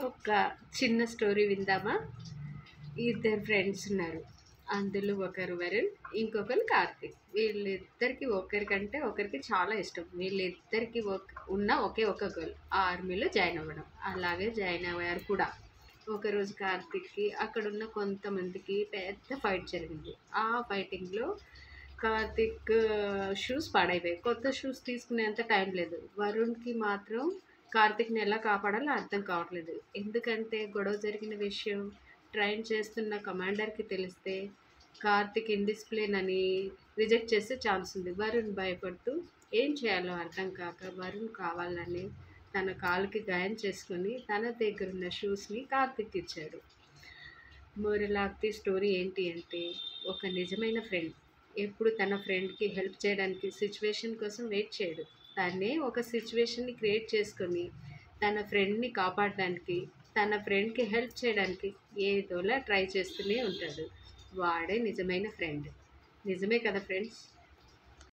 ఒక చిన్న స్టోరీ విందామా? ఇద్దరు ఫ్రెండ్స్ ఉన్నారు. అందులో ఒకరు వరుణ్, ఇంకొకరు కార్తీక్. వీళ్ళిద్దరికి ఒకరికంటే ఒకరికి చాలా ఇష్టం. వీళ్ళిద్దరికి ఉన్న ఒకే ఒక గర్ల్ ఆర్మీలో జాయిన్ అవ్వడం. అలాగే జాయిన్ అయ్యారు కూడా. ఒకరోజు కార్తీక్కి అక్కడున్న కొంతమందికి పెద్ద ఫైట్ జరిగింది. ఆ ఫైటింగ్లో కార్తీక్ షూస్ పాడైపోయాయి. కొత్త షూస్ తీసుకునేంత టైం లేదు. వరుణ్కి మాత్రం కార్తీక్ని ఎలా కాపాడాలో అర్థం కావట్లేదు. ఎందుకంటే గొడవ జరిగిన విషయం ట్రైన్ చేస్తున్న కమాండర్కి తెలిస్తే కార్తీక్ ఇండిసిప్లిన్ అని రిజెక్ట్ చేసే ఛాన్స్ ఉంది. వరుణ్ భయపడుతూ ఏం చేయాలో అర్థం కాక వరుణ్ కావాలని తన కాలుకి గాయం చేసుకొని తన దగ్గరున్న షూస్ని కార్తీక్ ఇచ్చాడు. మోరల్ ఆఫ్ ది స్టోరీ ఏంటి అంటే, ఒక నిజమైన ఫ్రెండ్ ఎప్పుడు తన ఫ్రెండ్కి హెల్ప్ చేయడానికి సిచ్యువేషన్ కోసం వెయిట్ చేయడు. తనే ఒక సిచ్యువేషన్ని క్రియేట్ చేసుకొని తన ఫ్రెండ్ని కాపాడడానికి, తన ఫ్రెండ్కి హెల్ప్ చేయడానికి ఏదోలా ట్రై చేస్తూనే ఉంటాడు. వాడే నిజమైన ఫ్రెండ్. నిజమే కదా ఫ్రెండ్స్?